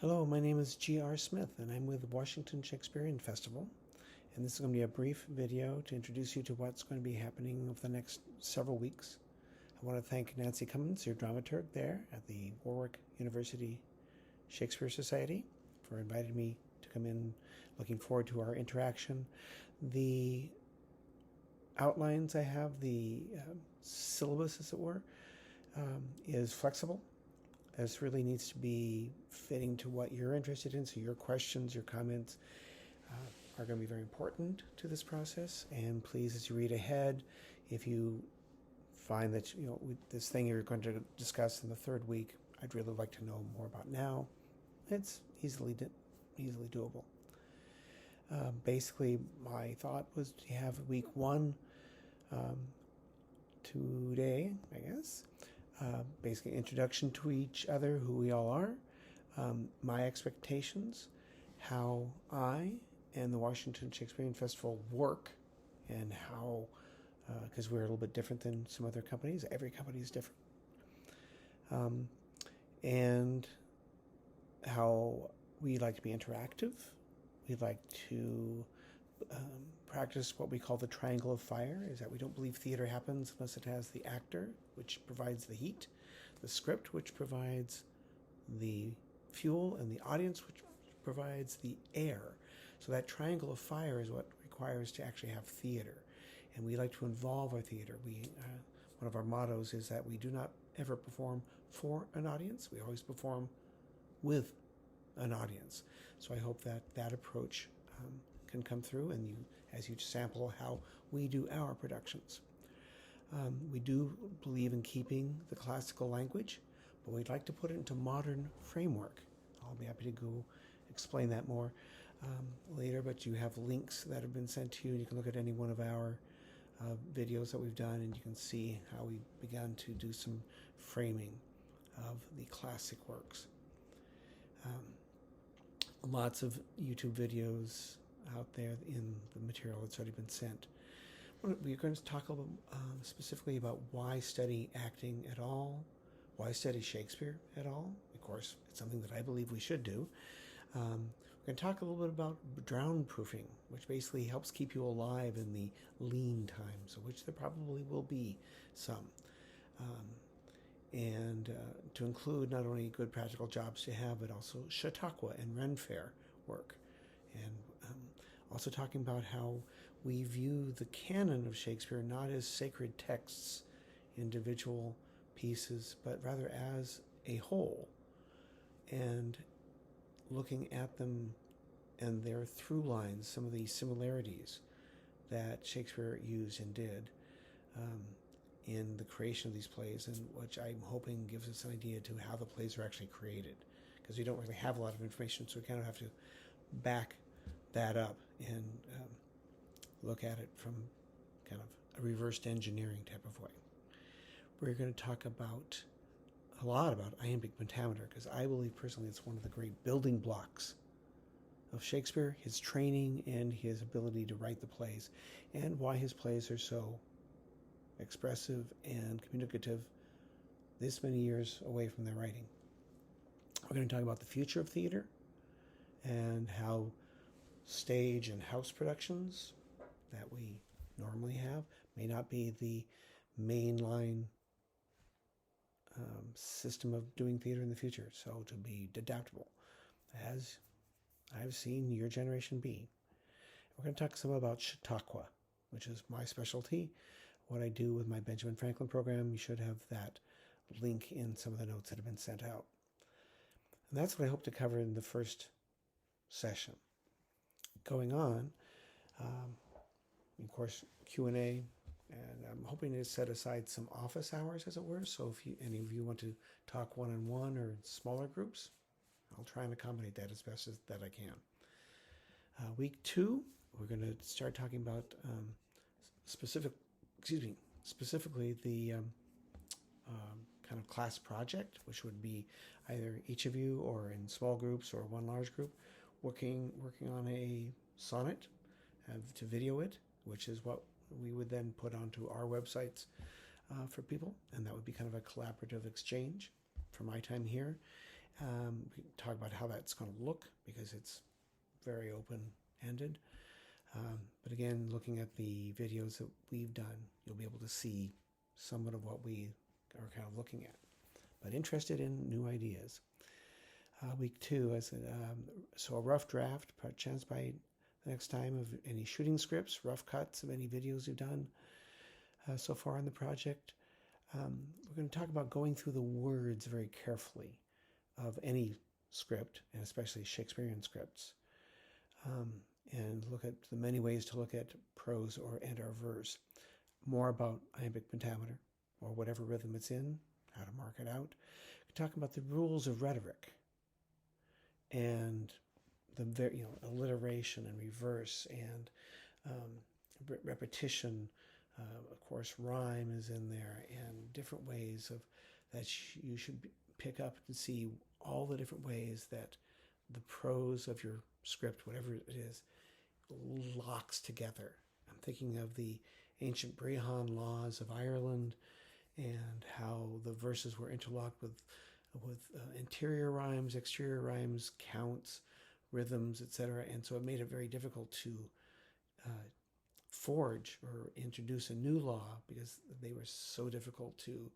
Hello, my name is G.R. Smith, and I'm with the Washington Shakespearean Festival. And this is going to be a brief video to introduce you to what's going to be happening over the next several weeks. I want to thank Nancy Cummins, your dramaturg there at the Warwick University Shakespeare Society, for inviting me to come in. Looking forward to our interaction. The outlines I have, the syllabus, as it were, is flexible. This really needs to be fitting to what you're interested in, so your questions, your comments are going to be very important to this process. And please, as you read ahead, if you find that this thing you're going to discuss in the third week, I'd really like to know more about now. It's easily doable. Basically, my thought was to have week one today, I guess. Basically, introduction to each other, who we all are, my expectations, how I and the Washington Shakespearean Festival work, and how, because we're a little bit different than some other companies. Every company is different. And how we like to be interactive. We like to practice what we call the triangle of fire, is that we don't believe theater happens unless it has the actor, which provides the heat, the script, which provides the fuel, and the audience, which provides the air. So that triangle of fire is what requires to actually have theater. And we like to involve our theater. One of our mottos is that we do not ever perform for an audience. We always perform with an audience. So I hope that that approach can come through, and as you sample how we do our productions. We do believe in keeping the classical language, but we'd like to put it into modern framework. I'll be happy to go explain that more later, but you have links that have been sent to you, and you can look at any one of our videos that we've done, and you can see how we began to do some framing of the classic works. Lots of YouTube videos out there in the material that's already been sent. We're going to talk a little specifically about why study acting at all, why study Shakespeare at all. Of course, it's something that I believe we should do. We're going to talk a little bit about drownproofing, which basically helps keep you alive in the lean times, of which there probably will be some. And to include not only good practical jobs to have, but also Chautauqua and Faire work. And also talking about how we view the canon of Shakespeare not as sacred texts, individual pieces, but rather as a whole, and looking at them and their through lines, some of the similarities that Shakespeare used and did in the creation of these plays, and which I'm hoping gives us an idea to how the plays are actually created, because we don't really have a lot of information, so we kind of have to back that up and look at it from kind of a reversed engineering type of way. We're going to talk a lot about Iambic Pentameter, because I believe personally it's one of the great building blocks of Shakespeare, his training and his ability to write the plays, and why his plays are so expressive and communicative this many years away from their writing. We're going to talk about the future of theater and how stage and house productions that we normally have may not be the mainline system of doing theater in the future. So to be adaptable, as I've seen your generation be. We're going to talk some about Chautauqua, which is my specialty, what I do with my Benjamin Franklin program. You should have that link in some of the notes that have been sent out. And that's what I hope to cover in the first session. Going on, of course, Q&A, and I'm hoping to set aside some office hours, as it were, so if any of you want to talk one-on-one or in smaller groups, I'll try and accommodate that as best as that I can. Week 2, we're going to start talking about specifically the kind of class project, which would be either each of you or in small groups or one large group working on a sonnet to video it, which is what we would then put onto our websites for people, and that would be kind of a collaborative exchange for my time here. We talk about how that's going to look because it's very open-ended. But again, looking at the videos that we've done, you'll be able to see somewhat of what we are kind of looking at. But interested in new ideas. Week 2, so a rough draft, perchance by the next time, of any shooting scripts, rough cuts of any videos you've done so far in the project. We're going to talk about going through the words very carefully of any script, and especially Shakespearean scripts, and look at the many ways to look at prose and/or verse. More about Iambic Pentameter, or whatever rhythm it's in, how to mark it out. We're talking about the rules of rhetoric, and the alliteration and reverse and repetition. Of course, rhyme is in there, and different ways of that you should pick up and see all the different ways that the prose of your script, whatever it is, locks together. I'm thinking of the ancient Brehon laws of Ireland and how the verses were interlocked with interior rhymes, exterior rhymes, counts, rhythms, etc. And so it made it very difficult to forge or introduce a new law because they were so difficult to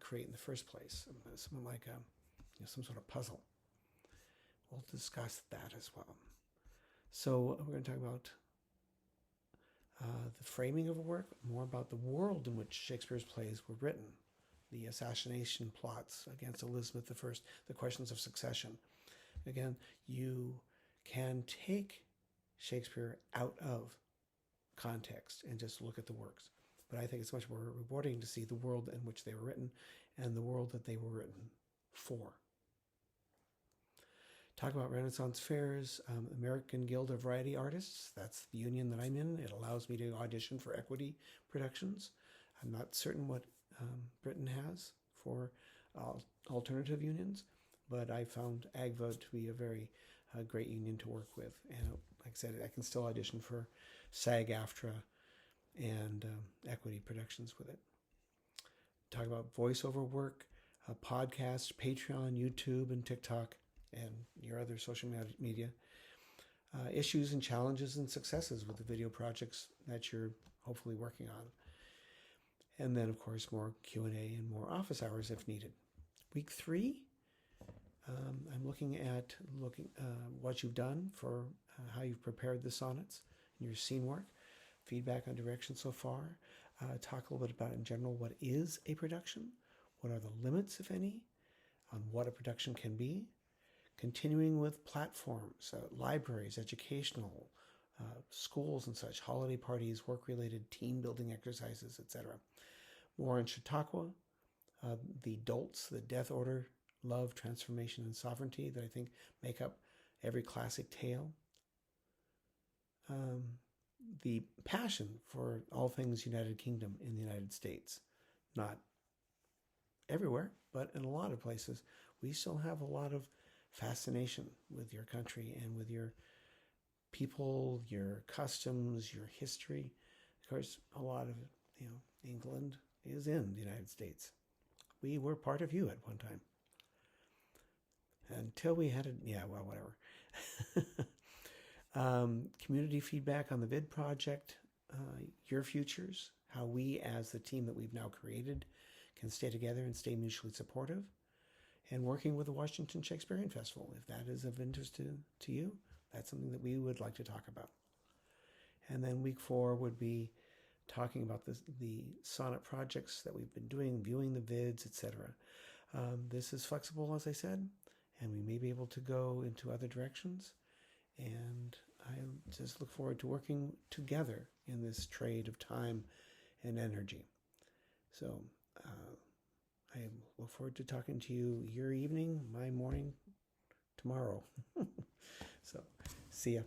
create in the first place. Something like some sort of puzzle. We'll discuss that as well. So we're going to talk about the framing of a work, more about the world in which Shakespeare's plays were written, the assassination plots against Elizabeth I, the questions of succession. Again, you can take Shakespeare out of context and just look at the works. But I think it's much more rewarding to see the world in which they were written and the world that they were written for. Talk about Renaissance fairs, American Guild of Variety Artists. That's the union that I'm in. It allows me to audition for equity productions. I'm not certain what Britain has for alternative unions, but I found AGVA to be a very great union to work with. And like I said, I can still audition for SAG-AFTRA and equity productions with it. Talk about voiceover work, podcasts, Patreon, YouTube, and TikTok, and your other social media. Issues and challenges and successes with the video projects that you're hopefully working on. And then, of course, more Q&A and more office hours if needed. Week 3, I'm looking at what you've done for how you've prepared the sonnets and your scene work, feedback on direction so far, talk a little bit about in general what is a production, what are the limits, if any, on what a production can be, continuing with platforms, libraries, educational, schools and such, holiday parties, work-related team building exercises, etc. More on Chautauqua, the dolts, the death order, love, transformation, and sovereignty that I think make up every classic tale. The passion for all things United Kingdom in the United States. Not everywhere, but in a lot of places, we still have a lot of fascination with your country and with your people, your customs, your history. Of course, a lot of England is in the United States. We were part of you at one time. Until we had whatever. Community feedback on the vid project, your futures, how we as the team that we've now created can stay together and stay mutually supportive, and working with the Washington Shakespearean Festival. If that is of interest to you, that's something that we would like to talk about. And then week 4 would be talking about the sonnet projects that we've been doing, viewing the vids, etc. This is flexible, as I said, and we may be able to go into other directions. And I just look forward to working together in this trade of time and energy. So I look forward to talking to you your evening, my morning, tomorrow. So, see ya.